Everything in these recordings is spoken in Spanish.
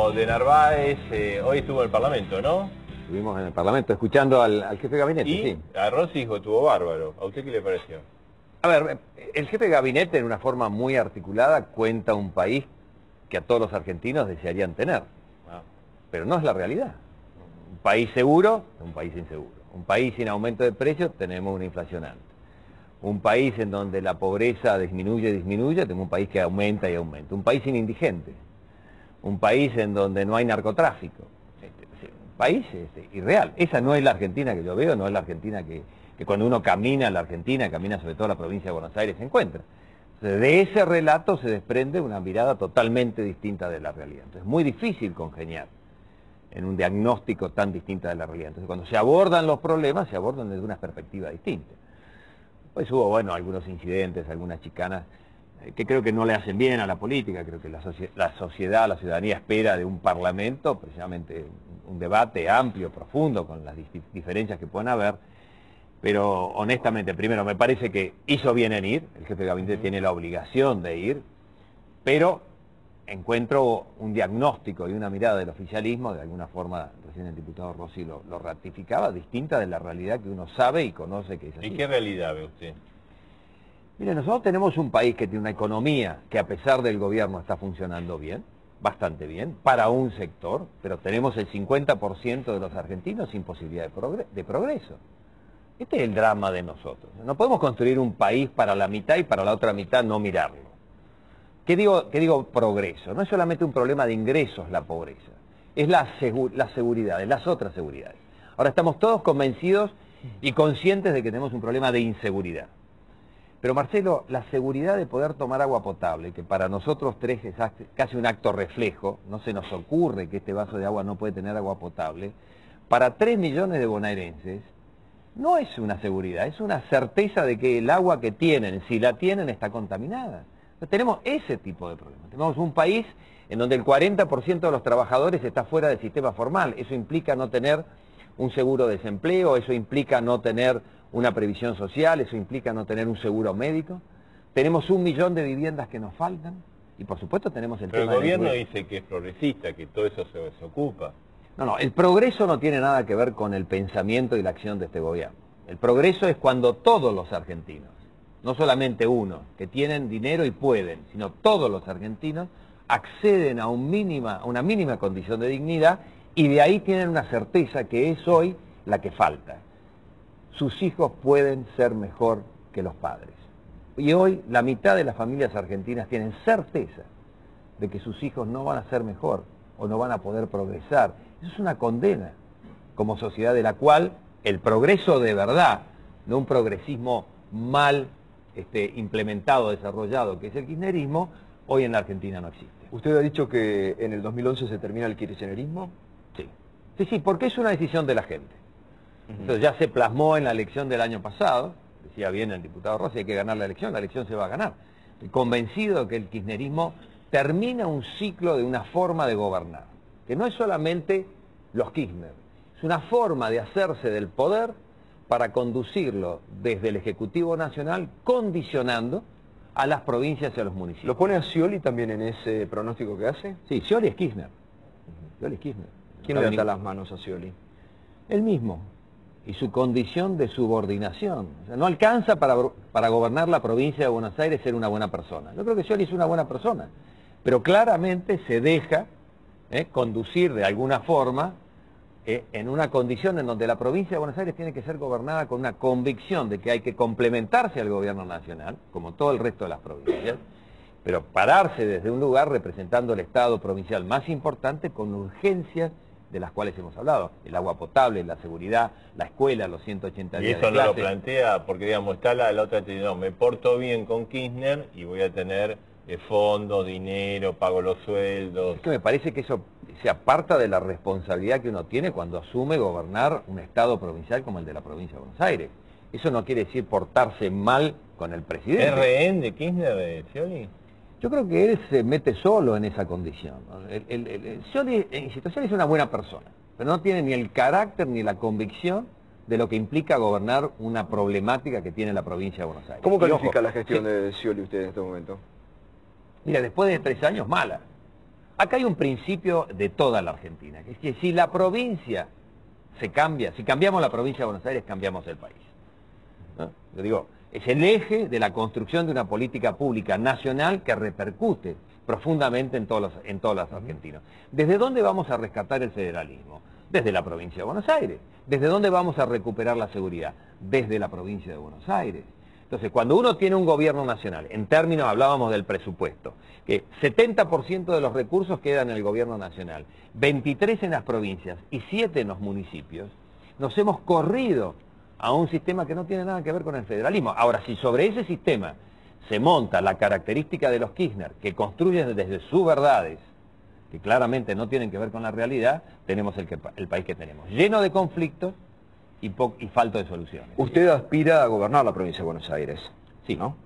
gobierno de Narváez hoy estuvo en el Parlamento, ¿no? Estuvimos en el Parlamento escuchando al jefe de gabinete, Y sí. a Rossi dijo, estuvo bárbaro. ¿A usted qué le pareció? A ver, el jefe de gabinete en una forma muy articulada cuenta un país que a todos los argentinos desearían tener. Pero no es la realidad. Un país seguro, un país inseguro. Un país sin aumento de precios, tenemos una inflación alta. Un país en donde la pobreza disminuye, tenemos un país que aumenta y aumenta. Un país sin indigentes. Un país en donde no hay narcotráfico. Un país irreal. Esa no es la Argentina que yo veo, no es la Argentina que cuando uno camina la Argentina, camina sobre todo la provincia de Buenos Aires, se encuentra. Entonces, de ese relato se desprende una mirada totalmente distinta de la realidad. Entonces es muy difícil congeniar en un diagnóstico tan distinto de la realidad. Entonces cuando se abordan los problemas, se abordan desde una perspectiva distinta. Pues hubo, bueno, algunos incidentes, algunas chicanas, que creo que no le hacen bien a la política. Creo que la sociedad, la ciudadanía espera de un parlamento, precisamente un debate amplio, profundo, con las diferencias que puedan haber. Pero honestamente, primero, me parece que hizo bien en ir, el jefe de gabinete tiene la obligación de ir, pero encuentro un diagnóstico y una mirada del oficialismo, de alguna forma, recién el diputado Rossi lo ratificaba, distinta de la realidad que uno sabe y conoce que es así. ¿Y qué realidad ve usted? Mire, nosotros tenemos un país que tiene una economía que a pesar del gobierno está funcionando bien, bastante bien, para un sector, pero tenemos el 50% de los argentinos sin posibilidad de progreso. Este es el drama de nosotros. No podemos construir un país para la mitad y para la otra mitad no mirarlo. ¿Qué digo progreso? No es solamente un problema de ingresos la pobreza, es la seguridad, las otras seguridades. Ahora estamos todos convencidos y conscientes de que tenemos un problema de inseguridad. Pero Marcelo, la seguridad de poder tomar agua potable, que para nosotros tres es casi un acto reflejo, no se nos ocurre que este vaso de agua no puede tener agua potable, para 3 millones de bonaerenses no es una seguridad, es una certeza de que el agua que tienen, si la tienen, está contaminada. Entonces, tenemos ese tipo de problemas. Tenemos un país en donde el 40% de los trabajadores está fuera del sistema formal. Eso implica no tener un seguro de desempleo, eso implica no tener una previsión social, eso implica no tener un seguro médico. Tenemos 1 millón de viviendas que nos faltan y por supuesto tenemos el Pero tema el gobierno de la dice que es progresista, que todo eso se ocupa. No, el progreso no tiene nada que ver con el pensamiento y la acción de este gobierno. El progreso es cuando todos los argentinos, no solamente uno, que tienen dinero y pueden, sino todos los argentinos, acceden a una mínima condición de dignidad y de ahí tienen una certeza que es hoy la que falta. Sus hijos pueden ser mejor que los padres. Y hoy la mitad de las familias argentinas tienen certeza de que sus hijos no van a ser mejor o no van a poder progresar. Eso es una condena como sociedad de la cual el progreso de verdad, no un progresismo mal implementado, desarrollado, que es el kirchnerismo, hoy en la Argentina no existe. ¿Usted ha dicho que en el 2011 se termina el kirchnerismo? Sí, sí, porque es una decisión de la gente. Entonces ya se plasmó en la elección del año pasado, decía bien el diputado Rossi, hay que ganar la elección se va a ganar. Estoy convencido que el kirchnerismo termina un ciclo de una forma de gobernar, que no es solamente los Kirchner, es una forma de hacerse del poder para conducirlo desde el Ejecutivo Nacional, condicionando a las provincias y a los municipios. ¿Lo pone a Scioli también en ese pronóstico que hace? Sí, Scioli es Kirchner. Scioli es Kirchner. ¿Quién le ata las manos a Scioli? Él mismo. Y su condición de subordinación. O sea, no alcanza para gobernar la provincia de Buenos Aires ser una buena persona. Yo creo que Scioli es una buena persona, pero claramente se deja conducir de alguna forma en una condición en donde la provincia de Buenos Aires tiene que ser gobernada con una convicción de que hay que complementarse al gobierno nacional, como todo el resto de las provincias, pero pararse desde un lugar representando el Estado provincial más importante con urgencias de las cuales hemos hablado, el agua potable, la seguridad, la escuela, los 180 días de clase. Y eso no lo plantea porque, digamos, está la otra, no, me porto bien con Kirchner y voy a tener fondos, dinero, pago los sueldos. Es que me parece que eso se aparta de la responsabilidad que uno tiene cuando asume gobernar un Estado provincial como el de la provincia de Buenos Aires. Eso no quiere decir portarse mal con el presidente. ¿Es rehén de Kirchner, de Scioli? Yo creo que él se mete solo en esa condición. Scioli es una buena persona, pero no tiene ni el carácter ni la convicción de lo que implica gobernar una problemática que tiene la provincia de Buenos Aires. ¿Cómo califica la gestión de Scioli usted en este momento? Mira, después de 3 años, mala. acá hay un principio de toda la Argentina, que es que si la provincia se cambia, si cambiamos la provincia de Buenos Aires, cambiamos el país, ¿no? Yo digo, es el eje de la construcción de una política pública nacional que repercute profundamente en todos los argentinos. ¿Desde dónde vamos a rescatar el federalismo? Desde la provincia de Buenos Aires. ¿Desde dónde vamos a recuperar la seguridad? Desde la provincia de Buenos Aires. Entonces, cuando uno tiene un gobierno nacional, en términos, hablábamos del presupuesto, que 70% de los recursos quedan en el gobierno nacional, 23 en las provincias y 7 en los municipios, nos hemos corrido a un sistema que no tiene nada que ver con el federalismo. Ahora, si sobre ese sistema se monta la característica de los Kirchner, que construyen desde sus verdades, que claramente no tienen que ver con la realidad, tenemos el país que tenemos, lleno de conflictos y falto de soluciones. Usted aspira a gobernar la provincia de Buenos Aires. Sí. ¿No?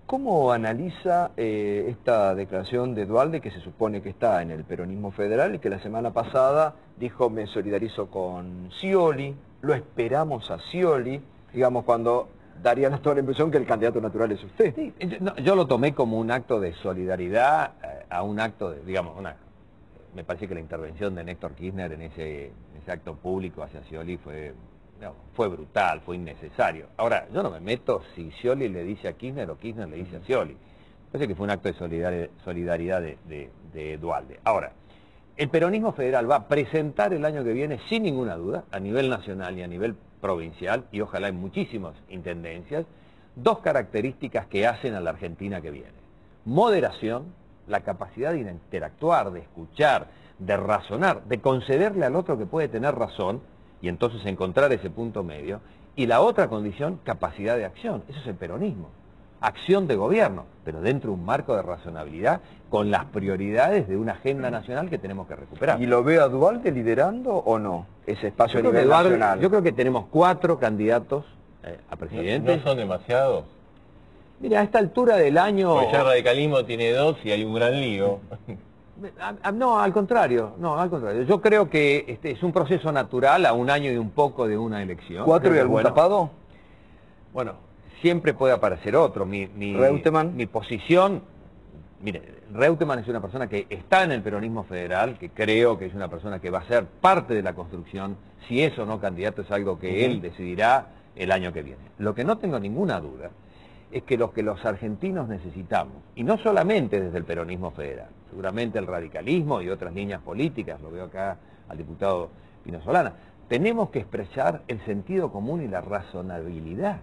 ¿Cómo analiza esta declaración de Duhalde, que se supone que está en el peronismo federal y que la semana pasada dijo me solidarizo con Scioli, lo esperamos a Scioli, digamos, cuando daría toda la impresión que el candidato natural es usted? Sí, yo lo tomé como un acto de solidaridad, a un acto de, digamos, me parece que la intervención de Néstor Kirchner en ese acto público hacia Scioli fue brutal, fue innecesario. Ahora, yo no me meto si Scioli le dice a Kirchner o Kirchner le dice a Scioli. Parece que fue un acto de solidaridad de Duhalde. Ahora, el peronismo federal va a presentar el año que viene, sin ninguna duda, a nivel nacional y a nivel provincial, y ojalá en muchísimas intendencias, dos características que hacen a la Argentina que viene. Moderación, la capacidad de interactuar, de escuchar, de razonar, de concederle al otro que puede tener razón, y entonces encontrar ese punto medio. Y la otra condición, capacidad de acción. Eso es el peronismo. Acción de gobierno, pero dentro de un marco de razonabilidad, con las prioridades de una agenda nacional que tenemos que recuperar. ¿Y lo ve a Duhalde liderando o no ese espacio a nivel nacional? Yo creo que tenemos 4 candidatos a presidente. ¿No son demasiados? Mira, a esta altura del año... Porque ya el radicalismo tiene 2 y hay un gran lío. No, al contrario. Yo creo que es un proceso natural a un año y un poco de una elección. ¿4 y algún tapado? Bueno, siempre puede aparecer otro. ¿Reutemann? Mi posición... Mire, Reutemann es una persona que está en el peronismo federal, que creo que es una persona que va a ser parte de la construcción. Si es o no candidato es algo que él decidirá el año que viene. Lo que no tengo ninguna duda es que los argentinos necesitamos, y no solamente desde el peronismo federal, seguramente el radicalismo y otras líneas políticas, lo veo acá al diputado Pino Solana, tenemos que expresar el sentido común y la razonabilidad.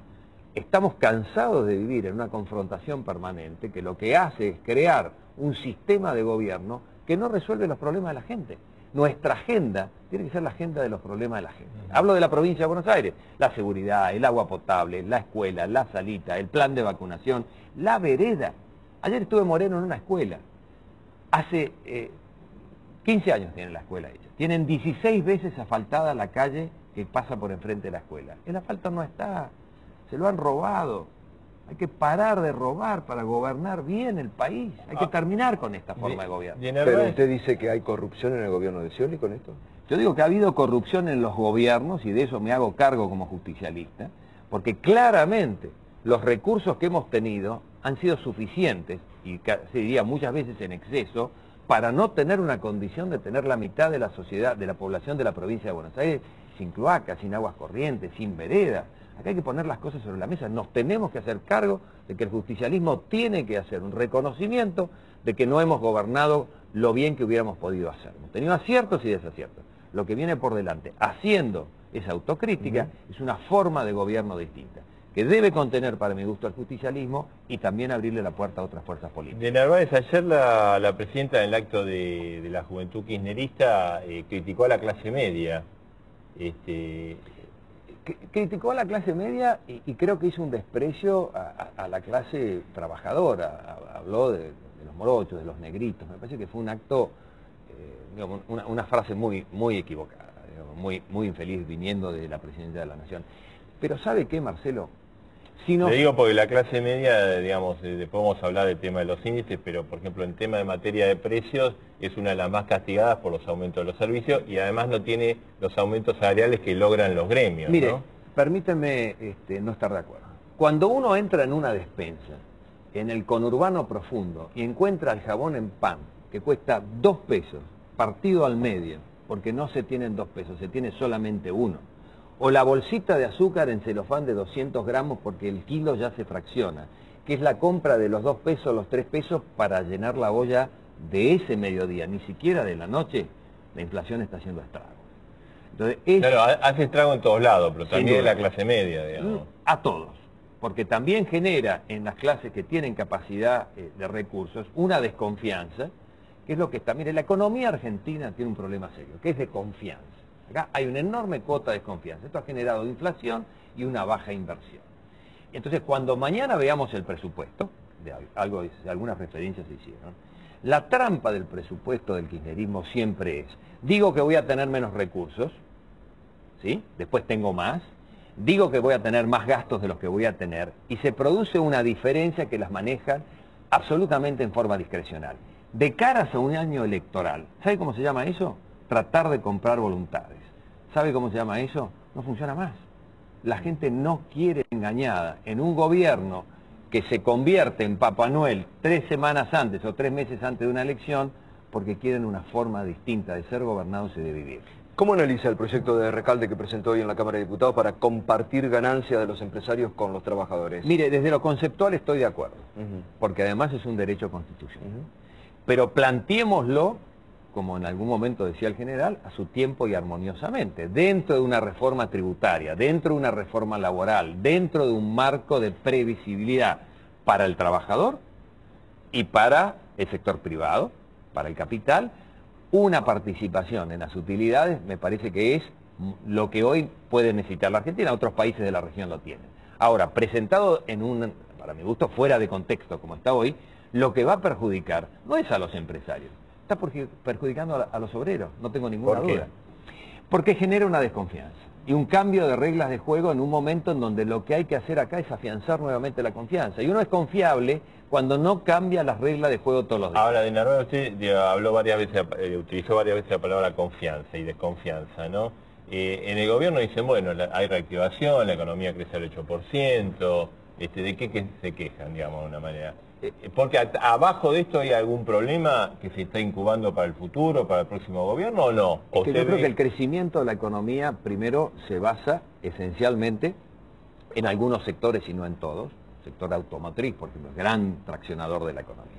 Estamos cansados de vivir en una confrontación permanente que lo que hace es crear un sistema de gobierno que no resuelve los problemas de la gente. Nuestra agenda tiene que ser la agenda de los problemas de la gente. Hablo de la provincia de Buenos Aires, la seguridad, el agua potable, la escuela, la salita, el plan de vacunación, la vereda. Ayer estuve Moreno en una escuela. Hace 15 años tienen la escuela hecha. Tienen 16 veces asfaltada la calle que pasa por enfrente de la escuela. El asfalto no está, se lo han robado. Hay que parar de robar para gobernar bien el país. Hay que terminar con esta forma de gobierno. Pero usted dice que hay corrupción en el gobierno de Scioli con esto. Yo digo que ha habido corrupción en los gobiernos y de eso me hago cargo como justicialista, porque claramente los recursos que hemos tenido han sido suficientes, y se diría muchas veces en exceso, para no tener una condición de tener la mitad de la sociedad, de la población de la provincia de Buenos Aires sin cloacas, sin aguas corrientes, sin veredas. Acá hay que poner las cosas sobre la mesa. Nos tenemos que hacer cargo de que el justicialismo tiene que hacer un reconocimiento de que no hemos gobernado lo bien que hubiéramos podido hacer. Hemos tenido aciertos y desaciertos. Lo que viene por delante, haciendo esa autocrítica, es una forma de gobierno distinta, que debe contener, para mi gusto, al justicialismo y también abrirle la puerta a otras fuerzas políticas. De Narváez, ayer la presidenta en el acto de la Juventud Kirchnerista criticó a la clase media. Criticó a la clase media y creo que hizo un desprecio a la clase trabajadora. Habló de los morochos, de los negritos. Me parece que fue un acto, digamos, una frase muy equivocada, digamos, muy infeliz viniendo de la Presidenta de la Nación. Pero ¿sabe qué, Marcelo? Le digo porque la clase media, digamos, podemos hablar del tema de los índices, pero por ejemplo en tema de materia de precios es una de las más castigadas por los aumentos de los servicios y además no tiene los aumentos salariales que logran los gremios. Mire, ¿no? Permíteme no estar de acuerdo. Cuando uno entra en una despensa, en el conurbano profundo, y encuentra el jabón en pan que cuesta 2 pesos, partido al medio, porque no se tienen 2 pesos, se tiene solamente 1. O la bolsita de azúcar en celofán de 200 gramos porque el kilo ya se fracciona, que es la compra de los 2 pesos, los 3 pesos para llenar la olla de ese mediodía, ni siquiera de la noche. La inflación está haciendo estragos. Entonces, claro, hace estrago en todos lados, pero también en la clase media, digamos. A todos, porque también genera en las clases que tienen capacidad de recursos una desconfianza, que es lo que está... Mire, la economía argentina tiene un problema serio, que es de confianza. Acá hay una enorme cuota de desconfianza. Esto ha generado inflación y una baja inversión. Entonces, cuando mañana veamos el presupuesto, algunas referencias se hicieron, la trampa del presupuesto del kirchnerismo siempre es, digo que voy a tener menos recursos, ¿sí? Después tengo más, digo que voy a tener más gastos de los que voy a tener, y se produce una diferencia que las manejan absolutamente en forma discrecional. De cara a un año electoral, ¿sabe cómo se llama eso? Tratar de comprar voluntades. ¿Sabe cómo se llama eso? No funciona más. La gente no quiere engañada en un gobierno que se convierte en Papá Noel 3 semanas antes o 3 meses antes de una elección porque quieren una forma distinta de ser gobernados y de vivir. ¿Cómo analiza el proyecto de Recalde que presentó hoy en la Cámara de Diputados para compartir ganancias de los empresarios con los trabajadores? Mire, desde lo conceptual estoy de acuerdo, porque además es un derecho constitucional. Pero planteémoslo, como en algún momento decía el general, a su tiempo y armoniosamente, dentro de una reforma tributaria, dentro de una reforma laboral, dentro de un marco de previsibilidad para el trabajador y para el sector privado, para el capital. Una participación en las utilidades me parece que es lo que hoy puede necesitar la Argentina, otros países de la región lo tienen. Ahora, presentado en un, para mi gusto, fuera de contexto como está hoy, lo que va a perjudicar no es a los empresarios, está perjudicando a los obreros, no tengo ninguna duda. Porque genera una desconfianza y un cambio de reglas de juego en un momento en donde lo que hay que hacer acá es afianzar nuevamente la confianza. Y uno es confiable cuando no cambia las reglas de juego todos los días. Ahora, de Narváez, usted habló varias veces, utilizó varias veces la palabra confianza y desconfianza, ¿no? En el gobierno dicen, bueno, hay reactivación, la economía crece al 8%, ¿de qué se quejan, digamos, de una manera? Porque abajo de esto hay algún problema que se está incubando para el futuro, para el próximo gobierno, ¿o no? Es que yo creo que el crecimiento de la economía primero se basa esencialmente en algunos sectores y no en todos. El sector automotriz, por ejemplo, gran traccionador de la economía.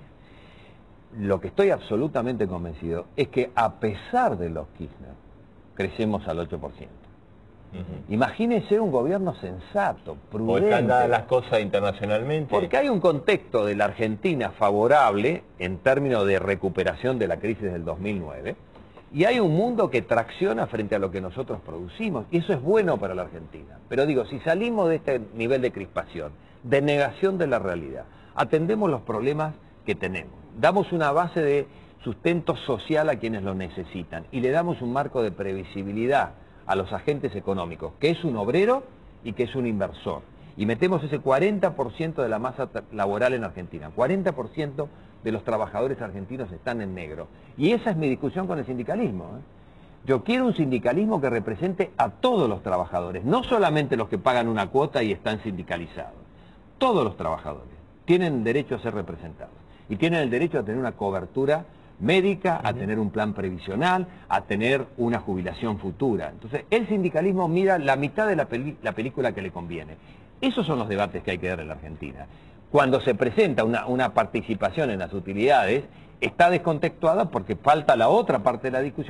Lo que estoy absolutamente convencido es que a pesar de los Kirchner, crecemos al 8%. Imagínense un gobierno sensato, prudente. ¿O están dadas las cosas internacionalmente? Porque hay un contexto de la Argentina favorable en términos de recuperación de la crisis del 2009 y hay un mundo que tracciona frente a lo que nosotros producimos y eso es bueno para la Argentina. Pero digo, si salimos de este nivel de crispación, de negación de la realidad, atendemos los problemas que tenemos, damos una base de sustento social a quienes lo necesitan y le damos un marco de previsibilidad a los agentes económicos, que es un obrero y que es un inversor. Y metemos ese 40% de la masa laboral en Argentina. 40% de los trabajadores argentinos están en negro. Y esa es mi discusión con el sindicalismo. Yo quiero un sindicalismo que represente a todos los trabajadores, no solamente los que pagan una cuota y están sindicalizados. Todos los trabajadores tienen derecho a ser representados. Y tienen el derecho a tener una cobertura médica, a tener un plan previsional, a tener una jubilación futura. Entonces, el sindicalismo mira la mitad de la película que le conviene. Esos son los debates que hay que dar en la Argentina. Cuando se presenta una participación en las utilidades, está descontextuada porque falta la otra parte de la discusión.